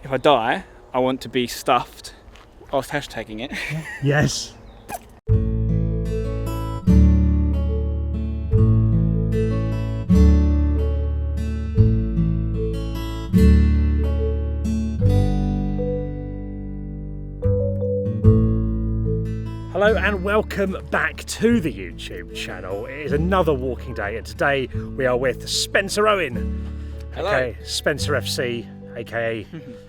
if I die, I want to be stuffed. I was hashtagging it. Yes. Hello and welcome back to the YouTube channel. It is another walking day and today we are with Spencer Owen. Hello. Okay, Spencer FC, aka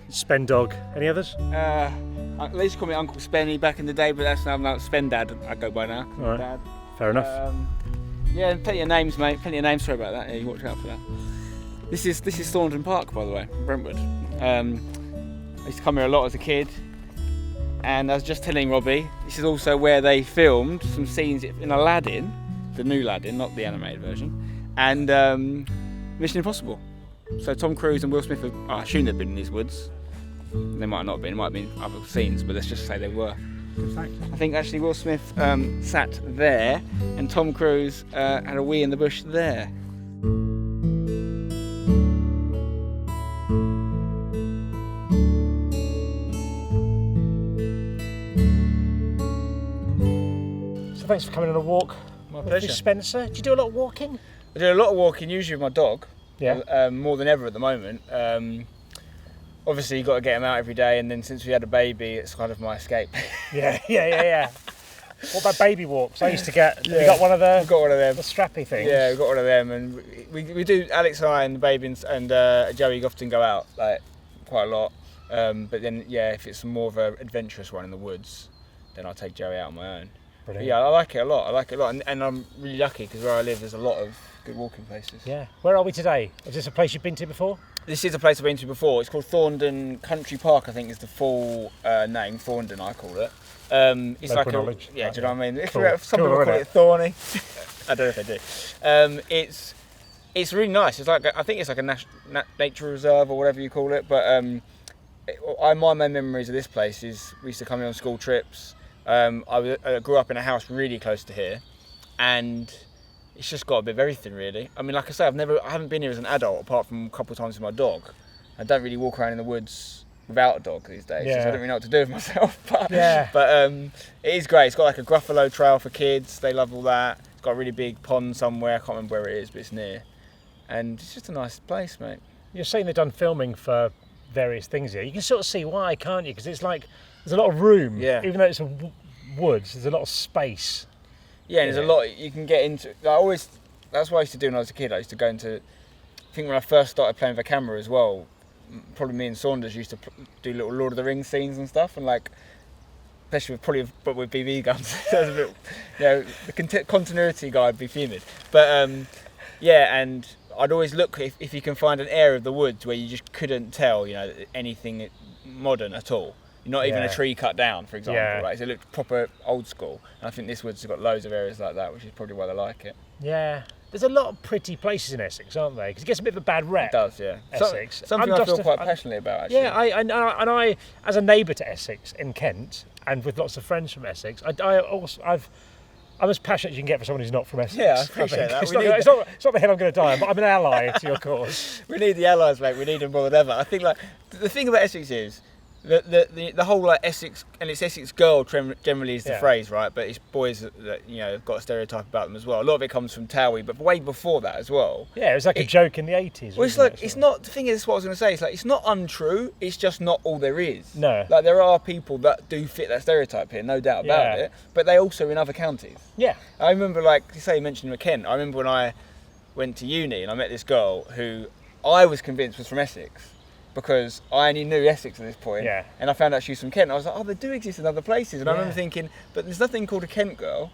Spen Dog. Any others? They used to call me Uncle Spenny back in the day, but that's now Spen Dad I go by now. All right. Dad. Fair enough. Yeah, plenty of names, mate. Plenty of names. Sorry about that. Yeah, you watch out for that. This is Thorndon Park, by the way, Brentwood. I used to come here a lot as a kid. And I was just telling Robbie, this is also where they filmed some scenes in Aladdin, the new Aladdin, not the animated version, and Mission Impossible. So Tom Cruise and Will Smith, I assume they've been in these woods. They might not have been, it might have been other scenes, but let's just say they were. Good fact. I think actually Will Smith sat there, and Tom Cruise had a wee in the bush there. Thanks for coming on a walk. My with pleasure. you, Spencer. Do you do a lot of walking? I do a lot of walking, usually with my dog. Yeah. More than ever at the moment. Obviously, you've got to get him out every day, and then since we had a baby, it's kind of my escape. Yeah. What about baby walks? I used to get. Yeah. You got one of the. We've got one of them. The strappy things. Yeah, we've got one of them, and we do. Alex and I and the baby and Joey often go out like quite a lot. But then, yeah, if it's more of an adventurous one in the woods, then I'll take Joey out on my own. Brilliant. Yeah, I like it a lot. And I'm really lucky because where I live, there's a lot of good walking places. Yeah. Where are we today? Is this a place you've been to before? This is a place I've been to before. It's called Thorndon Country Park, I think is the full name. Thorndon, I call it. It's Local like knowledge. Yeah, do you know what I mean? Cool. Some people call it Thorny. I don't know if they do. It's really nice. It's like I think it's like a nature reserve or whatever you call it. But my main memories of this place is we used to come here on school trips. I grew up in a house really close to here, and it's just got a bit of everything really. I mean, like I say, I haven't been here as an adult apart from a couple of times with my dog. I don't really walk around in the woods without a dog these days. Yeah. So I don't really know what to do with myself. But yeah. it is great. It's got like a Gruffalo trail for kids. They love all that. It's got a really big pond somewhere. I can't remember where it is, but it's near. And it's just a nice place, mate. You're saying they've done filming for various things here. You can sort of see why, can't you? Because it's like there's a lot of room. Yeah. Even though it's a woods, there's a lot of space. Yeah, and there's a lot you can get into. That's what I used to do when I was a kid. I used to go into. I think when I first started playing with a camera as well, probably me and Saunders used to do little Lord of the Rings scenes and stuff, and like, especially with BB guns. So it was a bit, the continuity guy would be fuming. But yeah, and I'd always look if you can find an area of the woods where you just couldn't tell, anything modern at all. Not even a tree cut down, for example, right? So it looked proper old school. And I think this wood's got loads of areas like that, which is probably why they like it. Yeah. There's a lot of pretty places in Essex, aren't there? Because it gets a bit of a bad rep. It does, yeah. Essex. Something I feel quite passionately about, actually. Yeah, I as a neighbour to Essex in Kent, and with lots of friends from Essex, I'm as passionate as you can get for someone who's not from Essex. Yeah, I appreciate that. It's not the hill I'm going to die on, but I'm an ally to your cause. We need the allies, mate. We need them more than ever. I think like the thing about Essex is the whole like Essex, and it's Essex girl generally is the phrase, right? But it's boys that have got a stereotype about them as well. A lot of it comes from Towie, but way before that as well. Yeah, it was like a joke in the 80s. Well, it's not. The thing is, what I was going to say is like it's not untrue. It's just not all there is. No. Like there are people that do fit that stereotype here, no doubt about it. But they also in other counties. Yeah. I remember, like you say, you mentioned Kent. I remember when I went to uni and I met this girl who I was convinced was from Essex. Because I only knew Essex at this point, and I found out she was from Kent. I was like, oh, they do exist in other places. And I remember thinking, but there's nothing called a Kent girl,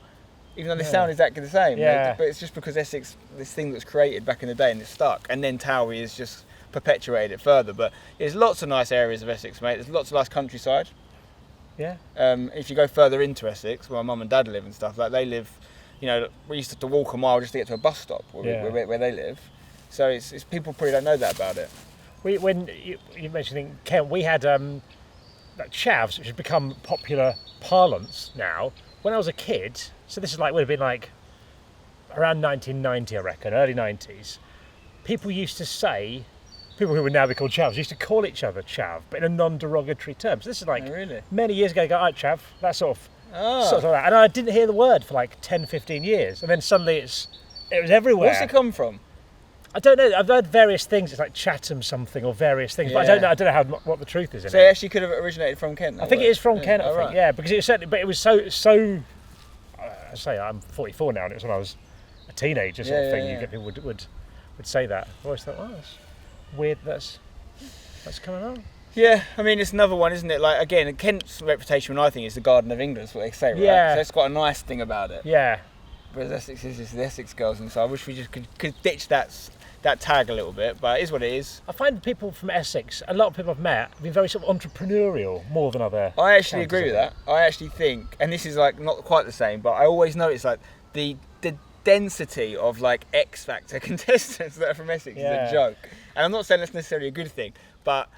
even though they sound exactly the same. Yeah. But it's just because Essex, this thing that was created back in the day and it's stuck. And then Towie has just perpetuated it further. But there's lots of nice areas of Essex, mate. There's lots of nice countryside. Yeah. If you go further into Essex, where my mum and dad live and stuff, like they live, we used to have to walk a mile just to get to a bus stop where they live. So it's people probably don't know that about it. When you mentioned Kent, we had chavs, which has become popular parlance now. When I was a kid, so this would have been like around 1990, I reckon, early 90s, people used to say people who would now be called chavs used to call each other chav, but in a non-derogatory term. So this is like many years ago. Go, all right, chav, that sort of like that. And I didn't hear the word for like 10, 15 years, and then suddenly it was everywhere. What's it come from? I don't know. I've heard various things. It's like Chatham something or various things, but I don't know what the truth is in it. So it actually could have originated from Kent. I think it is from Kent. I think, yeah, because it was certainly. But it was so. I say I'm 44 now, and it was when I was a teenager sort of thing. You get people would say that. I always thought, that's weird. That's coming on. Yeah, I mean it's another one, isn't it? Like again, Kent's reputation, I think, is the Garden of England. Is what they say, right? Yeah. So that's got a nice thing about it. Yeah. Whereas Essex is just the Essex girls, and so I wish we just could ditch that tag a little bit, but it is what it is. I find people from Essex, a lot of people I've met, have been very sort of entrepreneurial more than other. I actually agree with that. I actually think, and this is like not quite the same, but I always notice like the density of like X Factor contestants that are from Essex is a joke. And I'm not saying that's necessarily a good thing, but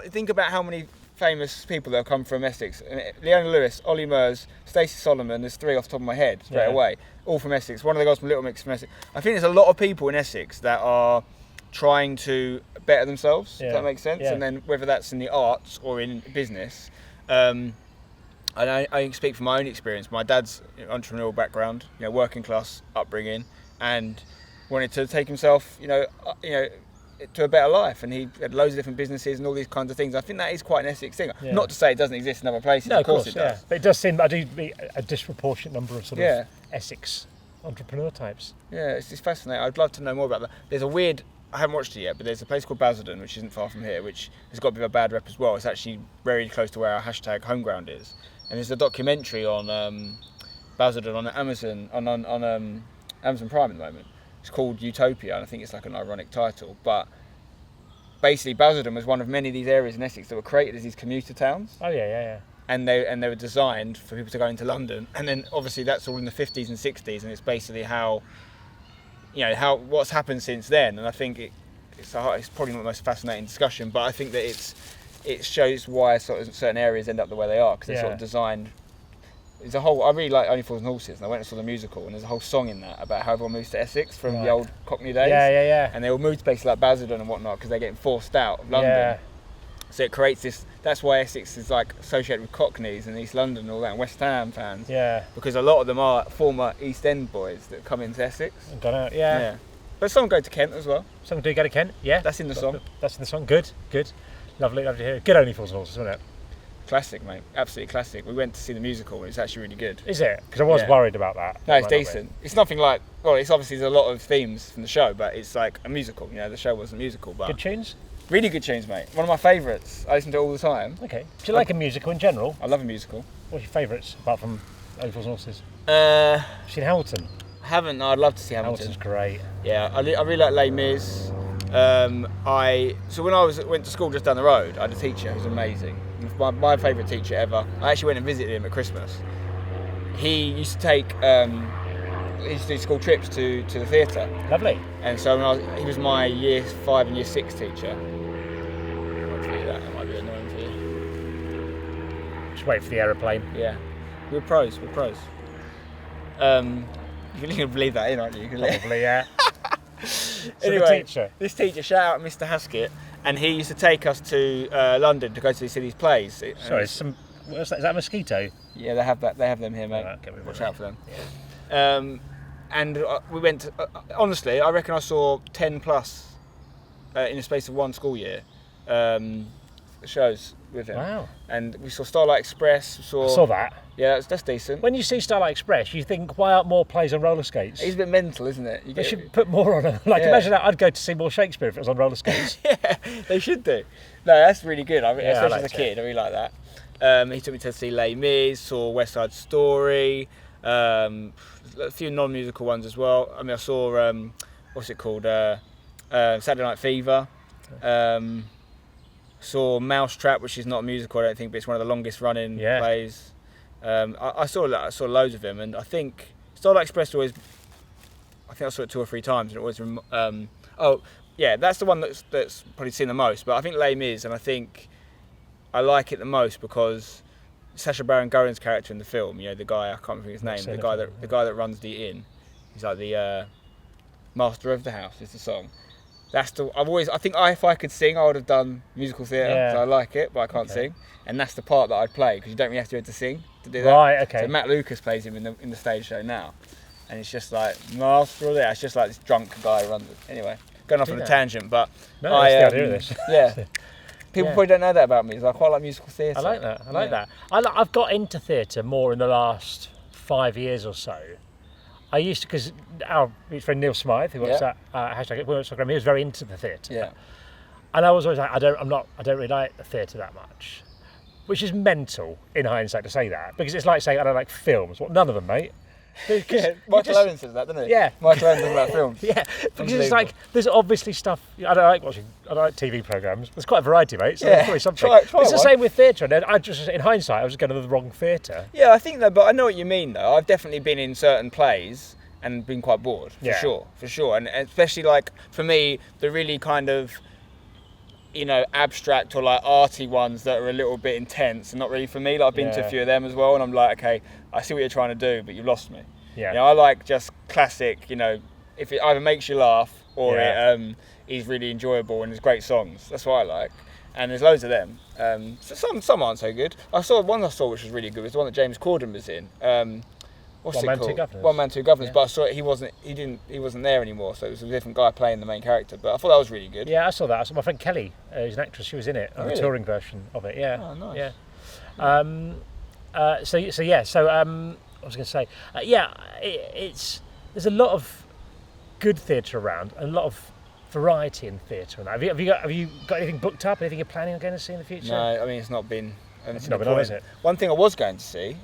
think about how many famous people that have come from Essex. Leona Lewis, Ollie Murs, Stacey Solomon, there's 3 off the top of my head straight away, all from Essex. One of the guys from Little Mix from Essex. I think there's a lot of people in Essex that are trying to better themselves, if that makes sense, and then whether that's in the arts or in business. I speak from my own experience. My dad's entrepreneurial background, working class upbringing, and wanted to take himself, to a better life, and he had loads of different businesses and all these kinds of things. I think that is quite an Essex thing. Yeah. Not to say it doesn't exist in other places. No, of course it does. But it does seem I do meet a disproportionate number of sort of Essex entrepreneur types. Yeah, it's fascinating. I'd love to know more about that. There's I haven't watched it yet, but there's a place called Basildon, which isn't far from here, which has got a bit of a bad rep as well. It's actually very close to where our hashtag homeground is. And there's a documentary on Basildon on Amazon on Amazon Prime at the moment. It's called Utopia, and I think it's like an ironic title. But basically, Basildon was one of many of these areas in Essex that were created as these commuter towns. Oh yeah. And they were designed for people to go into London. And then obviously that's all in the 50s and 60s, and it's basically how what's happened since then. And I think it's probably not the most fascinating discussion, but I think that it shows why sort of certain areas end up the way they are, because they're sort of designed. I really like Only Fools and Horses, and I went and saw the musical, and there's a whole song in that about how everyone moves to Essex from the old Cockney days. Yeah. And they all move to places like Basildon and whatnot because they're getting forced out of London. Yeah. So it creates this. That's why Essex is like associated with Cockneys and East London and all that, and West Ham fans. Yeah. Because a lot of them are former East End boys that come into Essex. And gone out. Yeah. But some go to Kent as well. Some do go to Kent. Yeah. That's in the song. That's in the song. Good. Lovely to hear. Good Only Fools and Horses, wasn't it? Classic, mate. Absolutely classic. We went to see the musical, and it's actually really good. Is it? Because I was worried about that. No, it's decent. It's nothing like. Well, it's obviously there's a lot of themes from the show, but it's like a musical. The show wasn't musical, but good tunes. Really good tunes, mate. One of my favourites. I listen to it all the time. Okay. Do you like a musical in general? I love a musical. What's your favourites apart from Only Fools and Horses? Seen Hamilton? I haven't. No, I'd love to see Hamilton. Hamilton's great. Yeah, I really like Les Mis. So when I went to school just down the road, I had a teacher who was amazing. My favourite teacher ever. I actually went and visited him at Christmas. He used to take he used to do school trips to the theatre. Lovely. And so he was my year 5 and year 6 teacher. That might be annoying for you. Just wait for the aeroplane. Yeah. We're pros. You can believe that in, aren't you? Probably, yeah. Anyway, this teacher, shout out Mr. Haskett, and he used to take us to London to go to see these plays. Sorry, what's that? Is that a mosquito? Yeah, they have that. They have them here, mate. Watch out for them. Yeah. And we went to, honestly, I reckon I saw 10 plus in the space of one school year shows with him. Wow. And we saw Starlight Express. I saw that. Yeah, that's decent. When you see Starlight Express, you think, why aren't more plays on roller skates? It's a bit mental, isn't it? They should put more on. Imagine that. I'd go to see more Shakespeare if it was on roller skates. Yeah, they should do. No, that's really good. Especially as a kid, I really like that. He took me to see Les Mis, saw West Side Story, a few non-musical ones as well. I mean, I saw what's it called? Saturday Night Fever. Saw Mousetrap, which is not a musical, I don't think, but it's one of the longest running plays. I saw loads of them, and I think Starlight Express I think I saw it 2 or 3 times, and it was that's the one that's probably seen the most. But I think Les Mis, and I think I like it the most because Sacha Baron Cohen's character in the film, the guy, I can't remember his name, the guy that runs the inn, he's like the master of the house is the song. I think if I could sing, I would have done musical theatre, because I like it, but I can't sing. And that's the part that I'd play, because you don't really have to be able to sing to do that. Right, okay. So Matt Lucas plays him in the stage show now. And it's just like, master of it. It's just like this drunk guy who runs it. Anyway, going off on a tangent, but that's the idea of this. Yeah. People probably don't know that about me, so I quite like musical theatre. I like that. I like that. I've got into theatre more in the last 5 years or so. I used to, because our friend Neil Smythe, who works at #Instagram, he was very into the theatre. Yeah. And I was always like, I don't really like the theatre that much, which is mental in hindsight to say that, because it's like saying I don't like films. Well, none of them, mate. Michael Owen says that, doesn't he? Yeah. Michael Owen does about films. Yeah, because it's like there's obviously stuff I don't like watching. I don't like TV programmes. There's quite a variety, mate. So there's probably something. Try it's the same with theatre. And I just, in hindsight, I was going to the wrong theatre. Yeah, I think that, but I know what you mean though. I've definitely been in certain plays and been quite bored, for sure. And especially like for me, the really kind of, abstract or like arty ones that are a little bit intense and not really for me. Like I've been to a few of them as well, and I'm like, okay, I see what you're trying to do, but you've lost me. Yeah. I like just classic, if it either makes you laugh or it is really enjoyable and there's great songs. That's what I like. And there's loads of them. So some aren't so good. One I saw which was really good was the one that James Corden was in. What's it called? One Man, Two Governors. But I saw it, he wasn't there anymore, so it was a different guy playing the main character. But I thought that was really good. Yeah, I saw that. I saw my friend Kelly, who's an actress, she was in it, a touring version of it. Yeah. Oh, nice. Yeah. So I was going to say, there's a lot of good theatre around, and a lot of variety in theatre. Have you got anything booked up? Anything you're planning on going to see in the future? No, I mean it's not been. It's not been on, is it? One thing I was going to see,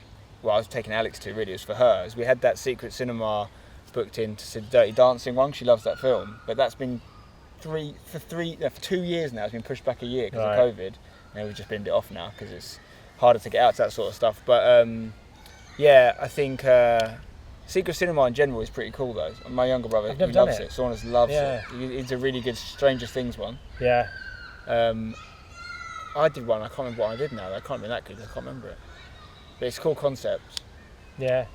I was taking Alex to really, was for her. Is we had that secret cinema booked in to see the Dirty Dancing one. She loves that film, but that's been for 2 years now. It's been pushed back a year because of COVID, and we've just binned it off now because it's harder to get out to that sort of stuff. But I think secret cinema in general is pretty cool though. My younger brother, he loves it. Saunders loves it. It's a really good Stranger Things one. Yeah. I did one. I can't remember what I did now. I can't remember that good. I can't remember it. But it's a cool concept. Yeah.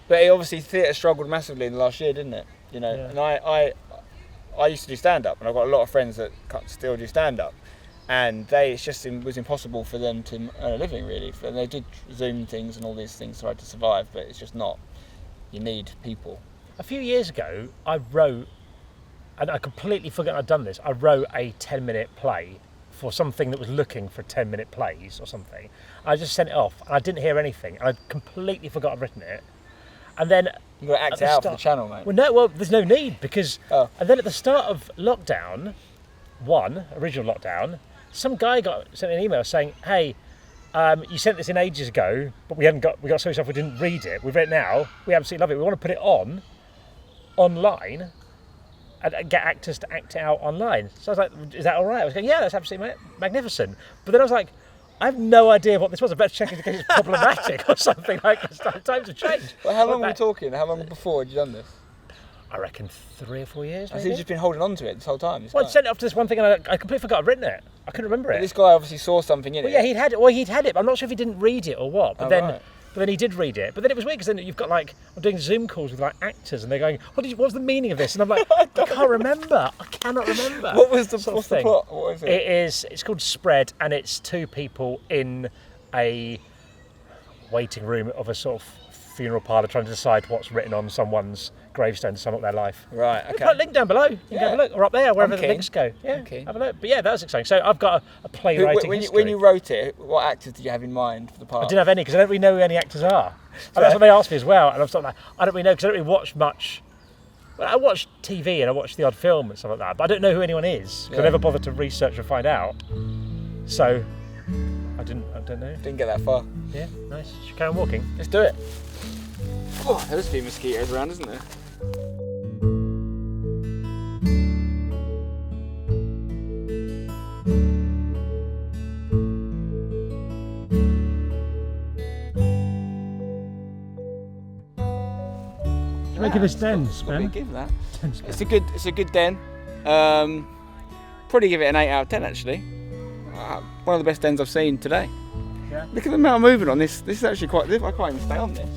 But obviously theatre struggled massively in the last year, didn't it? And I used to do stand up, and I've got a lot of friends that still do stand up. And it was impossible for them to earn a living really. And they did Zoom things and all these things tried to survive, but it's just not. You need people. A few years ago, I wrote, and I completely forgot I'd done this. I wrote a 10-minute play for something that was looking for 10-minute plays or something. I just sent it off, and I didn't hear anything. And I completely forgot I'd written it. And then you got to act it out for the channel, mate. Well, there's no need because. Oh. And then at the start of lockdown, original lockdown. Some guy sent me an email saying, "Hey, you sent this in ages ago, but we got so much stuff we didn't read it. We've read it now. We absolutely love it. We want to put it online, and get actors to act it out online." So I was like, "Is that all right?" I was going, "Yeah, that's absolutely magnificent." But then I was like, "I have no idea what this was. I better check in case it's problematic or something like this. Times have changed." Well, how long are we talking? How long before had you done this? I reckon 3 or 4 years. So you've just been holding on to it this whole time? I sent it off to this one thing and I completely forgot I'd written it. I couldn't remember it. But this guy obviously saw something in it. Yeah, he'd had it. But I'm not sure if he didn't read it or what. But then he did read it. But then it was weird because then you've got I'm doing Zoom calls with actors and they're going, what was the meaning of this? And I'm like, I can't remember. I cannot remember. What's the plot? What is it? It's called Spread, and it's 2 people in a waiting room of a sort of funeral parlour trying to decide what's written on someone's gravestone to sum up their life. Right, okay. We'll put a link down below. You can have a look, or up there, wherever the links go. Yeah, have a look. But yeah, that was exciting. So I've got a playwriting history. When you wrote it, what actors did you have in mind for the part? I didn't have any, because I don't really know who any actors are. And that's what they asked me as well. And I'm sort of like, I don't really know, because I don't really watch much. Well, I watch TV and I watch the odd film and stuff like that, but I don't know who anyone is, because I never bothered to research and find out. So, I don't know. Didn't get that far. Yeah, nice. Should we carry on walking? Let's do it. Oh, there's a few mosquitoes around, isn't there? What do you make of this den, Spen? Give that. It's a good den. Probably give it an 8 out of 10 actually. One of the best dens I've seen today. Yeah. Look at the amount of movement on this. This is actually quite. I can't even stay on this.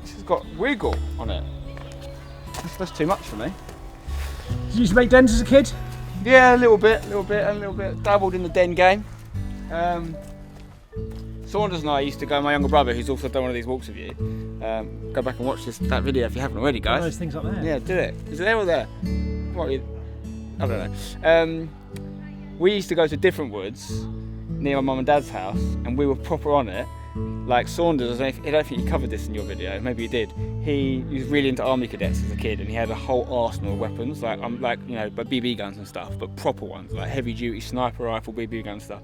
This has got wiggle on it. That's too much for me. Did you used to make dens as a kid? Yeah, a little bit. Dabbled in the den game. Saunders and I used to go, my younger brother, who's also done one of these walks with you, go back and watch that video if you haven't already, guys. Those things up there. Yeah, do it. Is it there or there? I don't know. We used to go to different woods near my mum and dad's house, and we were proper on it. Like Saunders, I don't think you covered this in your video, maybe you did. He was really into army cadets as a kid, and he had a whole arsenal of weapons, like but BB guns and stuff, but proper ones, like heavy duty sniper rifle, BB gun stuff.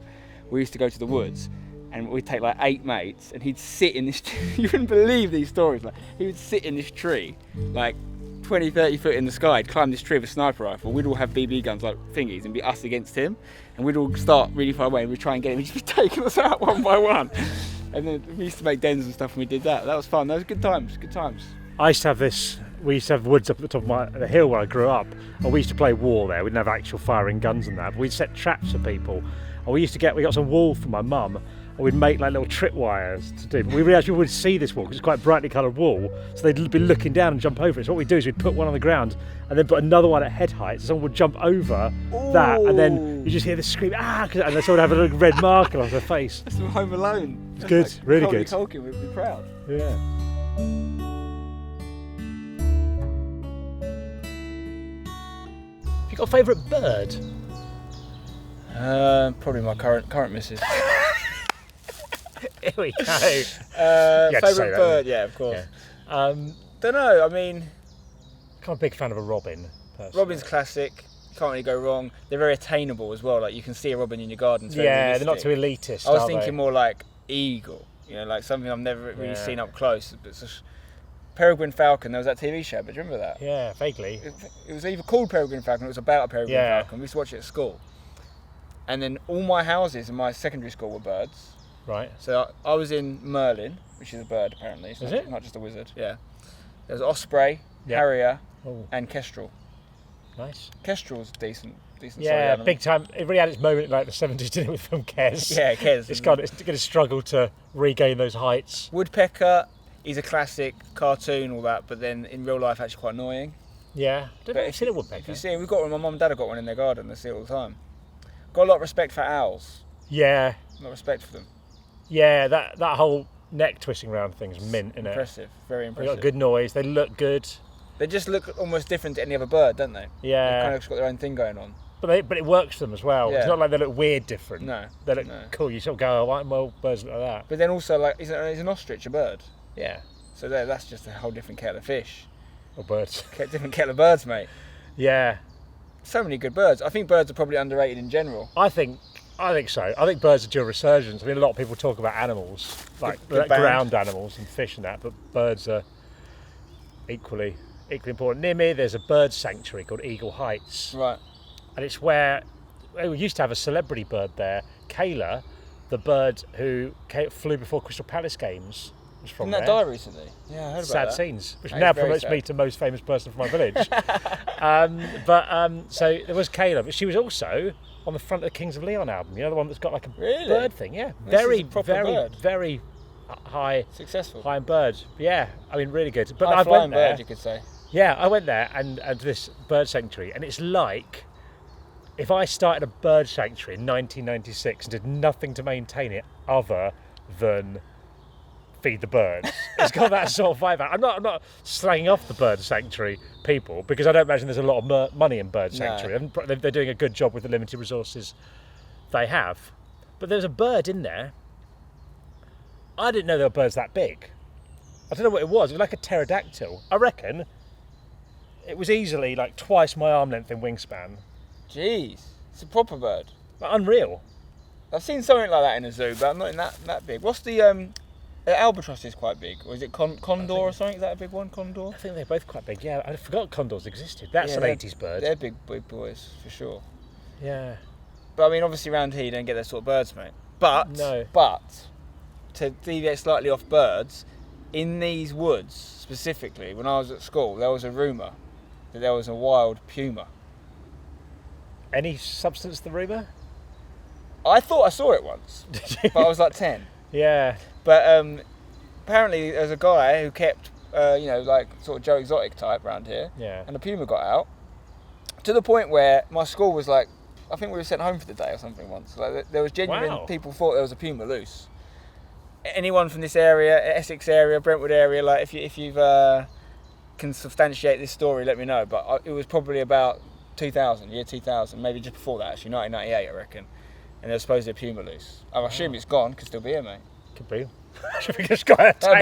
We used to go to the woods, and we'd take like 8 mates, and he'd sit in this. You wouldn't believe these stories. Like he would sit in this tree, like 20, 30 foot in the sky. He'd climb this tree with a sniper rifle. We'd all have BB guns like thingies, and be us against him, and we'd all start really far away, and we'd try and get him. He'd just be taking us out one by one. And then we used to make dens and stuff, and we did that. That was fun. That was good times. Good times. I used to have this. We used to have woods up at the top of the hill where I grew up, and we used to play war there. We didn't have actual firing guns and that, but we'd set traps for people. And we got some wool from my mum, and we'd make like little tripwires to do. But we actually would see this wool because it's quite brightly coloured wool, so they'd be looking down and jump over it. So what we'd do is we'd put one on the ground and then put another one at head height, so someone would jump over that, and then you just hear the scream, and then someone would have a little red mark on their face. That's from Home Alone. It's good, like really Macaulay good. Culkin would be proud. Yeah. Have you got a favourite bird? Probably my current missus. Here we go. Favourite bird, yeah, of course. Yeah. Don't know. I mean, I'm a big fan of a robin. Personally. Robin's classic. Can't really go wrong. They're very attainable as well. Like you can see a robin in your garden. It's very they're not realistic. too elitist. I was thinking more like eagle. You know, like something I've never really Yeah. seen up close. But it's just Peregrine Falcon. There was that TV show. But do you remember that? Yeah, vaguely. It was either called Peregrine Falcon. Or it was about a Peregrine Yeah. Falcon. We used to watch it at school. And then all my houses in my secondary school were birds. Right. So I was in Merlin, which is a bird apparently. It's not just a wizard. Yeah. There was osprey, harrier, and kestrel. Nice. Kestrel's decent. Yeah, big time. It really had its moment in like the 70s, didn't it, with film Kes? Yeah, Kes. It's going to struggle to regain those heights. Woodpecker is a classic cartoon, all that, but then in real life actually quite annoying. Yeah. Don't know if you've seen a woodpecker. If you see, we've got one. My mum and dad have got one in their garden. They see it all the time. Got a lot of respect for owls. Yeah. A lot of respect for them. Yeah, that whole neck twisting round thing's mint, isn't it? Impressive, very impressive. They got good noise. They look good. They just look almost different to any other bird, don't they? Yeah. They've kind of got their own thing going on. But it works for them as well. Yeah. It's not like they look weird different. No. They look cool. You sort of go, oh, well, birds look like that. But then also, like, is an ostrich a bird? Yeah. So that's just a whole different kettle of fish. Or birds. Different kettle of birds, mate. Yeah. So many good birds. I think birds are probably underrated in general. I think so. I think birds are due a resurgence. I mean, a lot of people talk about animals, like Good ground animals and fish and that, but birds are equally important. Near me, there's a bird sanctuary called Eagle Heights. Right. And it's where we used to have a celebrity bird there. Kayla, the bird who flew before Crystal Palace games, was from Didn't that die recently? Yeah, I heard about Sad that. scenes, which That now is very promotes sad. me to most famous person from my village. So there was Kayla, but she was also on the front of the Kings of Leon album. You know, the one that's got like a bird thing. Yeah, This is a proper bird. very high, Successful. flying bird. Yeah, I mean, really good. But High I flying went there. bird, you could say. Yeah, I went there and this bird sanctuary, and it's like if I started a bird sanctuary in 1996 and did nothing to maintain it other than feed the birds. It's got that sort of vibe. I'm not slagging off the bird sanctuary people, because I don't imagine there's a lot of money in bird sanctuary. No. They're doing a good job with the limited resources they have. But there's a bird in there. I didn't know there were birds that big. I don't know what it was. It was like a pterodactyl. I reckon it was easily like twice my arm length in wingspan. Jeez, it's a proper bird. Like, unreal. I've seen something like that in a zoo, but I'm not in that big. What's the albatross is quite big, or is it condor or something? Is that a big one, condor? I think they're both quite big. Yeah, I forgot condors existed. That's an 80s bird. They're big boys for sure. Yeah. But I mean, obviously around here you don't get those sort of birds, mate. But to deviate slightly off birds, in these woods specifically, when I was at school, there was a rumour that there was a wild puma. Any substance to the rumour? I thought I saw it once, but I was like 10. Yeah. But apparently there's a guy who kept, like sort of Joe Exotic type around here. Yeah. And the puma got out, To the point where my school was like, I think we were sent home for the day or something once. Like there was genuine people thought there was a puma loose. Anyone from this area, Essex area, Brentwood area, like if you've can substantiate this story, let me know. But it was probably about 2000, year 2000, maybe just before that actually, 1998 I reckon. And there's supposedly a puma loose. I assume it's gone, could still be here, mate. Could be. That'd be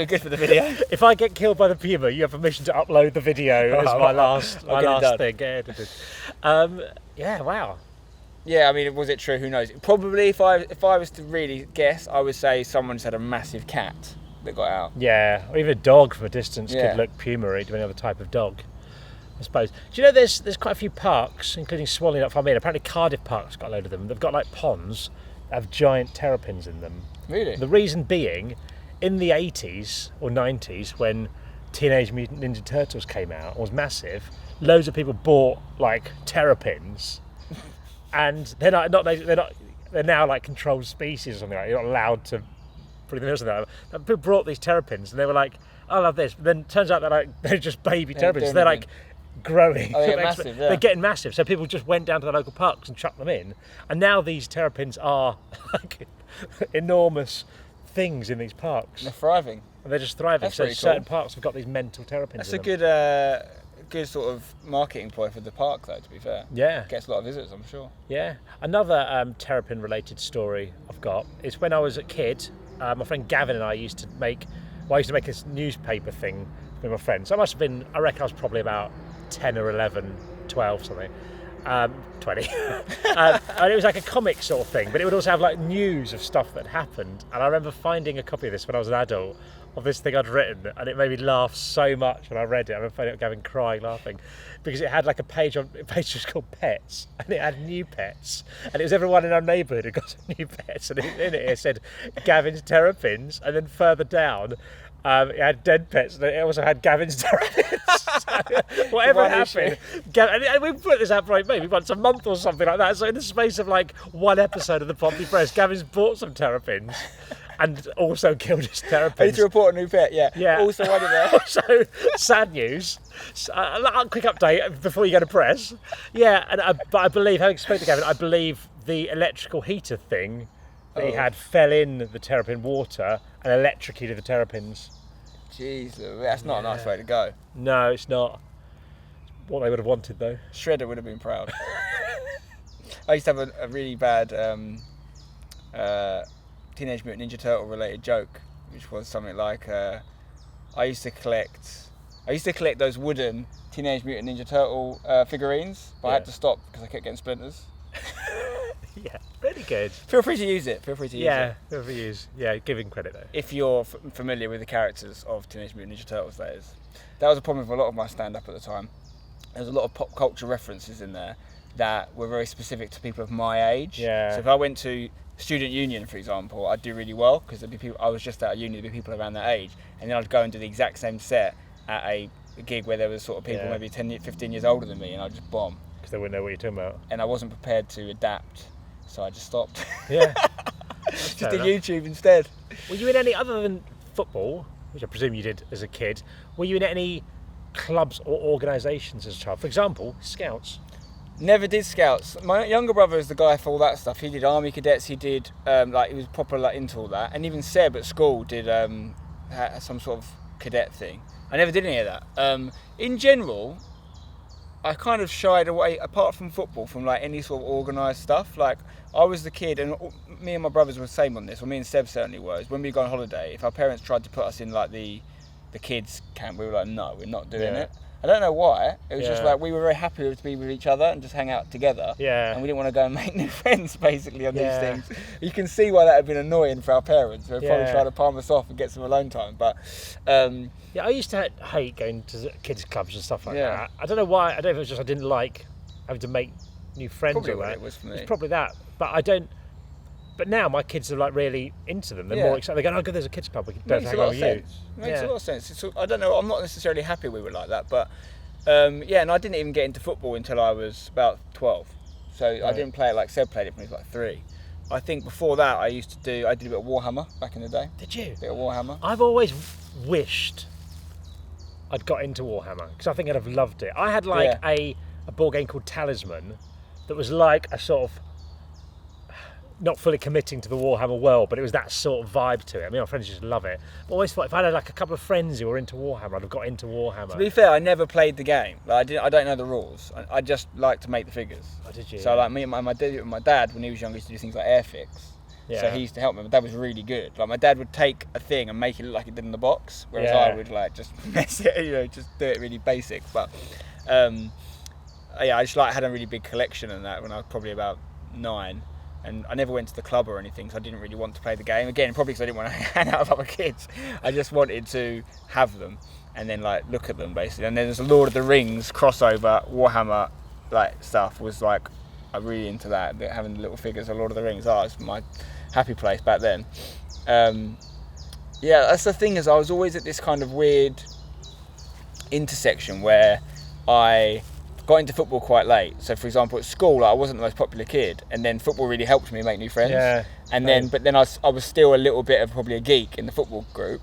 good for the video. If I get killed by the puma, you have permission to upload the video as my last thing. Yeah, wow. Yeah, I mean, was it true? Who knows? Probably, if I was to really guess, I would say someone's had a massive cat that got out. Yeah, or even a dog from a distance could look puma-y to any other type of dog, I suppose. Do you know there's quite a few parks, including Swallowing Up Farm Inn. Apparently Cardiff Park's got a load of them. They've got like ponds that have giant terrapins in them. Really? The reason being, in the 80s or 90s, when Teenage Mutant Ninja Turtles came out and was massive, loads of people bought like terrapins. And they're now like controlled species or something like that. You're not allowed to put them in. People brought these terrapins and they were like, I love this. But then it turns out they're just baby terrapins. They're like growing. Oh, they're massive, yeah. They're getting massive. So people just went down to the local parks and chucked them in. And now these terrapins are like enormous things in these parks. They're thriving. And they're just thriving. That's so pretty certain cool. parks have got these mental terrapins. That's in a good sort of marketing ploy for the park, though, to be fair. Yeah. Gets a lot of visitors, I'm sure. Yeah. Another terrapin related story I've got is when I was a kid, my friend Gavin and I used to make this newspaper thing with my friends. I reckon I was probably about 10 or 11, 12 something. 20. And it was like a comic sort of thing, but it would also have like news of stuff that happened. And I remember finding a copy of this when I was an adult, of this thing I'd written, and it made me laugh so much when I read it. I remember finding it Gavin crying, laughing, because it had like a page just called Pets, and it had new pets, and it was everyone in our neighbourhood who got some new pets, and in it said Gavin's Terrapins, and then further down it had dead pets, and it also had Gavin's Terrapins. Whatever happened, and we put this out for maybe once a month or something like that. So in the space of like one episode of the Pompey Press, Gavin's bought some terrapins and also killed his terrapins. I need to report a new pet, yeah. Also one of them. So, sad news. A quick update before you go to press. Yeah, but I believe, having spoken to Gavin, I believe the electrical heater thing that he had fell in the terrapin water and electrocuted the terrapins. Jeez, that's not a nice way to go. No, it's not. What they would have wanted, though. Shredder would have been proud. I used to have a really bad Teenage Mutant Ninja Turtle related joke, which was something like, I used to collect those wooden Teenage Mutant Ninja Turtle figurines, but I had to stop because I kept getting splinters. Yeah, really good. Feel free to use it. Feel free to use. Yeah, giving credit though. If you're familiar with the characters of Teenage Mutant Ninja Turtles, that is. That was a problem with a lot of my stand-up at the time. There was a lot of pop culture references in there that were very specific to people of my age. Yeah. So if I went to Student Union, for example, I'd do really well because there'd be people. I was just out of uni, there'd be people around that age, and then I'd go and do the exact same set at a gig where there was sort of people maybe 10, 15 years older than me, and I'd just bomb. Because they wouldn't know what you're talking about. And I wasn't prepared to adapt, so I just stopped. Yeah. Just did YouTube instead. Were you in any, other than football, which I presume you did as a kid, were you in any clubs or organisations as a child? For example, Scouts. Never did Scouts. My younger brother is the guy for all that stuff. He did Army Cadets. He did he was proper into all that. And even Seb at school did some sort of cadet thing. I never did any of that. In general, I kind of shied away, apart from football, from like any sort of organised stuff. Like I was the kid, and me and my brothers were the same on this. Or me and Seb certainly were. When we go on holiday, if our parents tried to put us in like the kids camp, we were like, no, we're not doing it. I don't know why. It was just like we were very happy to be with each other and just hang out together. Yeah. And we didn't want to go and make new friends basically on these things. You can see why that had been annoying for our parents. They were probably trying to palm us off and get some alone time. But I used to hate going to kids clubs and stuff like that. I don't know why. I don't know if it was just I didn't like having to make new friends. Probably or what that. it was for me. It's probably that. But I don't. But now my kids are like really into them. They're more excited. They go, "Oh, good, there's a kids club. We can hang out with you." Makes a lot of sense. I don't know. I'm not necessarily happy we were like that, but and I didn't even get into football until I was about 12. So I didn't play it like Seb played it when he was like 3. I think before that I did a bit of Warhammer back in the day. Did you? A bit of Warhammer. I've always wished I'd got into Warhammer because I think I'd have loved it. I had like a a board game called Talisman that was like a sort of not fully committing to the Warhammer world, but it was that sort of vibe to it. I mean, my friends just love it. But I always thought if I had like a couple of friends who were into Warhammer, I'd have got into Warhammer. To be fair, I never played the game. Like, I don't know the rules. I just like to make the figures. Oh, did you? So like me and my dad, when he was younger, used to do things like Airfix. Yeah. So he used to help me. My dad was really good. Like my dad would take a thing and make it look like it did in the box, whereas I would like just mess it, just do it really basic. But I just had a really big collection in that when I was probably about 9. And I never went to the club or anything, so I didn't really want to play the game. Again, probably because I didn't want to hang out with other kids. I just wanted to have them and then like look at them basically. And then there's a Lord of the Rings crossover Warhammer like stuff was like I'm really into that. Having the little figures of Lord of the Rings. Oh, it's my happy place back then. That's the thing, is I was always at this kind of weird intersection where I got into football quite late. So for example, at school, I wasn't the most popular kid, and then football really helped me make new friends. But then I was still a little bit of probably a geek in the football group,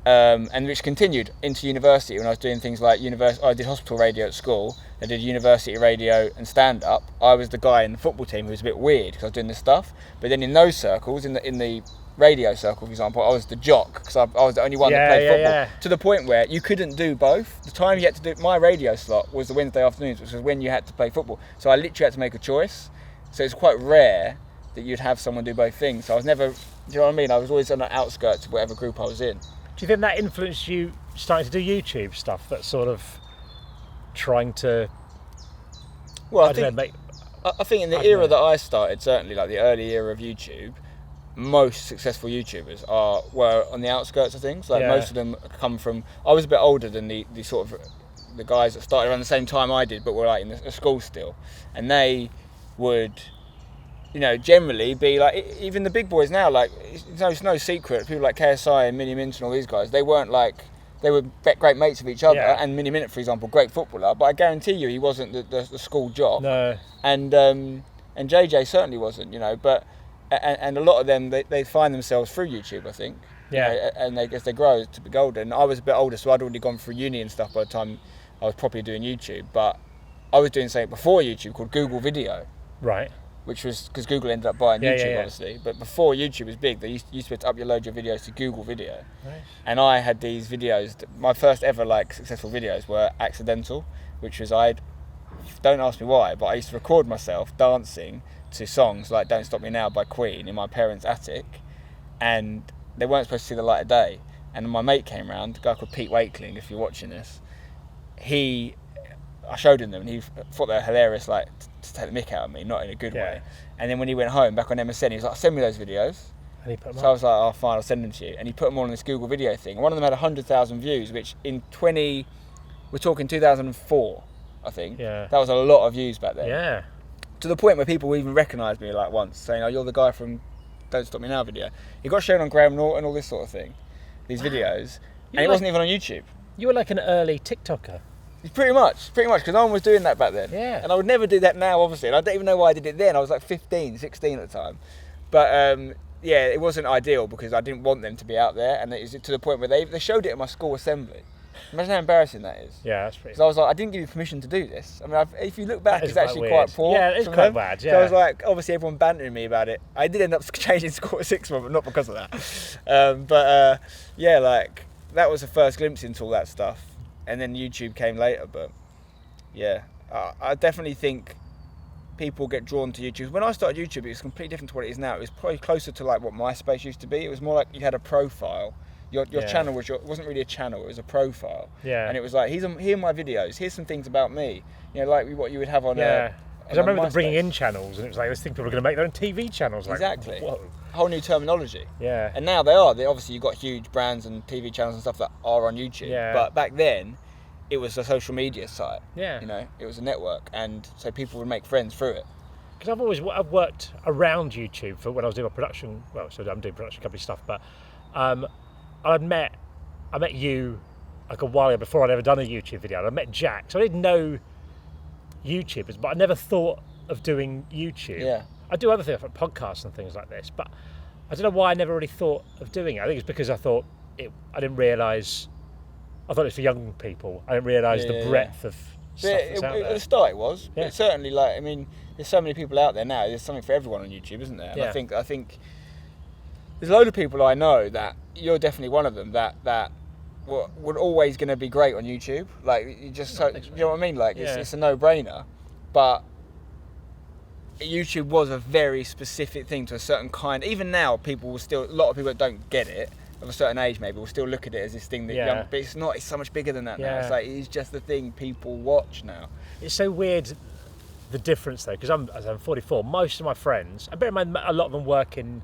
and which continued into university when I was doing things like I did hospital radio at school. I did university radio and stand up. I was the guy in the football team who was a bit weird because I was doing this stuff. But then in those circles, in the radio circle, for example, I was the jock because I was the only one that played football. To the point where you couldn't do both. The time you had to do my radio slot was the Wednesday afternoons, which was when you had to play football. So I literally had to make a choice. So it's quite rare that you'd have someone do both things. So I was never, do you know what I mean? I was always on the outskirts of whatever group I was in. Do you think that influenced you starting to do YouTube stuff? That sort of trying to. Well, I think in the era that I started, certainly like the early era of YouTube, most successful YouTubers were on the outskirts of things. Like most of them come from. I was a bit older than the sort of the guys that started around the same time I did, but were like in the school still, and they would, generally be like, even the big boys now. Like it's no secret, people like KSI and Mini Mint and all these guys, they weren't like. They were great mates of each other, and Mini Minute, for example, great footballer. But I guarantee you, he wasn't the school jock. No. And JJ certainly wasn't, But and a lot of them they find themselves through YouTube, I think. Yeah. And as they grow to be golden. I was a bit older, so I'd already gone through uni and stuff by the time I was properly doing YouTube. But I was doing something before YouTube called Google Video. Right. Which was because Google ended up buying YouTube, obviously. But before YouTube was big, they used to be able to upload your videos to Google Video. Nice. And I had these videos. My first ever successful videos were accidental, which was don't ask me why, but I used to record myself dancing to songs like "Don't Stop Me Now" by Queen in my parents' attic, and they weren't supposed to see the light of day. And my mate came round, a guy called Pete Wakeling. If you're watching this, I showed him them, and he thought they were hilarious, to take the mick out of me, not in a good way. And then when he went home, back on MSN, he was like, "Send me those videos." And he put them I was like, "Oh, fine, I'll send them to you." And he put them all on this Google Video thing. And one of them had 100,000 views, which we're talking 2004, I think. Yeah. That was a lot of views back then. Yeah. To the point where people even recognised me once, saying, "Oh, you're the guy from Don't Stop Me Now" video. He got shown on Graham Norton, all this sort of thing, these videos, and it wasn't even on YouTube. You were like an early TikToker. Pretty much, because no one was doing that back then. Yeah. And I would never do that now, obviously. And I don't even know why I did it then. I was like 15, 16 at the time. But it wasn't ideal because I didn't want them to be out there. And it was to the point where they showed it at my school assembly. Imagine how embarrassing that is. Yeah, that's pretty. Because I was like, I didn't give you permission to do this. I mean, if you look back, it's actually quite poor. Yeah, it's quite bad. Yeah. So I was like, obviously everyone bantering me about it. I did end up changing school at 6 months, but not because of that. That was the first glimpse into all that stuff. And then YouTube came later, but yeah, I definitely think people get drawn to YouTube. When I started YouTube, it was completely different to what it is now. It was probably closer to what MySpace used to be. It was more like you had a profile. Your channel wasn't really a channel, it was a profile. Yeah. And it was like, here are my videos, here's some things about me. Like what you would have on because I remember them bringing MySpace. in channels, and it was like, this thing people are going to make their own TV channels. Exactly. Whoa. Whole new terminology. Yeah. And now they obviously you've got huge brands and TV channels and stuff that are on YouTube. Yeah. But back then, it was a social media site. Yeah. It was a network, and so people would make friends through it. Because I've worked around YouTube for when I was doing my production. Well, so I'm doing production company stuff, but I met you like a while ago before I'd ever done a YouTube video. And I met Jack, so I didn't know YouTubers, but I never thought of doing YouTube. Yeah. I do other things like podcasts and things like this, but I don't know why I never really thought of doing it. I think it's because I thought I didn't realise. I thought it was for young people. I didn't realise the breadth of At the start it was. Yeah. But certainly, like, I mean, there's so many people out there now. There's something for everyone on YouTube, isn't there? And I think there's a load of people I know that you're definitely one of them that were always going to be great on YouTube. Like, you just, you know what I mean? Like, it's a no-brainer. But YouTube was a very specific thing to a certain kind. Even now, a lot of people that don't get it, of a certain age maybe, will still look at it as this thing that but it's not. It's so much bigger than that now. It's like, it's just the thing people watch now. It's so weird, the difference though, because I'm 44. Most of my friends, I bet a lot of them work in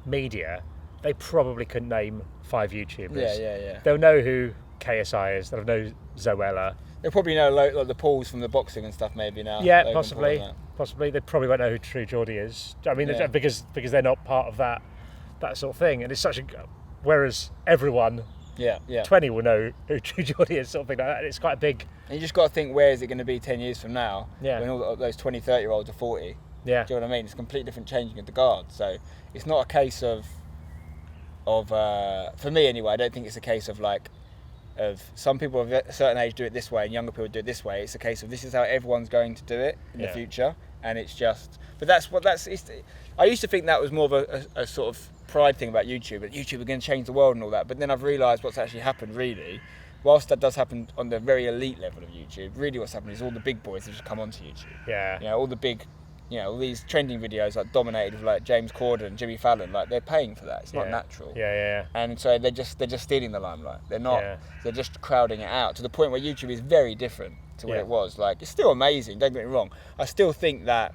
media. They probably couldn't name 5 YouTubers. Yeah. They'll know who KSI is. They'll know Zoella. They'll probably know like the Pauls from the boxing and stuff maybe now. Yeah, possibly. They probably won't know who True Geordie is. I mean, because they're not part of that sort of thing. And it's such a... Whereas everyone, 20 will know who True Geordie is, sort of thing like that. It's quite a big... And you just got to think, where is it going to be 10 years from now? Yeah. When all those 20, 30-year-olds are 40. Yeah. Do you know what I mean? It's a completely different changing of the guard. So it's not a case of for me anyway, I don't think it's a case of some people of a certain age do it this way and younger people do it this way. It's a case of this is how everyone's going to do it in the future. And it's just... But I used to think that was more of a sort of pride thing about YouTube, that YouTube are going to change the world and all that. But then I've realised what's actually happened really. Whilst that does happen on the very elite level of YouTube, really what's happened is all the big boys have just come onto YouTube. Yeah. You know, all the big... You know, all these trending videos like dominated with like James Corden, Jimmy Fallon, like they're paying for that. It's not natural. Yeah. And so they're just stealing the limelight. They're not. They're just crowding it out to the point where YouTube is very different to what it was. Like, it's still amazing. Don't get me wrong. I still think that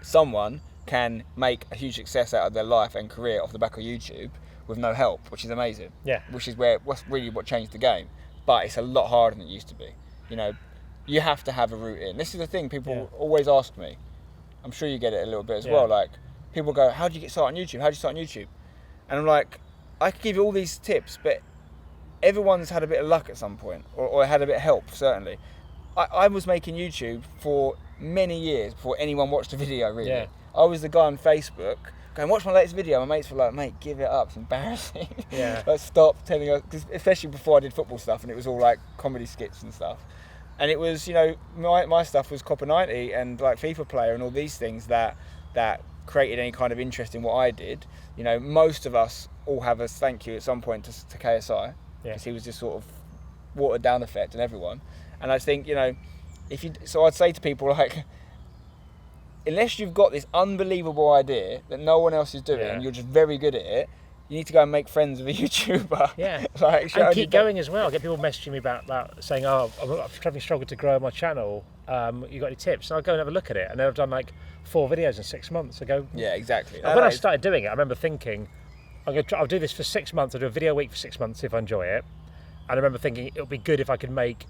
someone can make a huge success out of their life and career off the back of YouTube with no help, which is amazing. Yeah. Which is what's really what changed the game. But it's a lot harder than it used to be. You know, you have to have a route in. This is the thing people always ask me. I'm sure you get it a little bit as well. Like, people go, how do you get started on YouTube? How do you start on YouTube? And I'm like, I could give you all these tips, but everyone's had a bit of luck at some point, or had a bit of help, certainly. I was making YouTube for many years before anyone watched a video, really. Yeah. I was the guy on Facebook going, watch my latest video. My mates were like, mate, give it up. It's embarrassing. Yeah. Like, stop telling us, especially before I did football stuff, and it was all like comedy skits and stuff. And it was, you know, my stuff was Copper 90 and like FIFA Player and all these things that created any kind of interest in what I did. You know, most of us all have a thank you at some point to KSI, because he was this sort of watered down effect on everyone. And I think, you know, so I'd say to people, like, unless you've got this unbelievable idea that no one else is doing and you're just very good at it, you need to go and make friends with a YouTuber. Yeah. Like, and keep going as well. I get people messaging me about saying, oh, I've struggled to grow my channel. You got any tips? And I'll go and have a look at it. And then I've done like 4 videos in 6 months. I go... Yeah, exactly. And when I started doing it, I remember thinking, I'll do this for 6 months. I'll do a video a week for 6 months, see if I enjoy it. And I remember thinking it would be good if I could make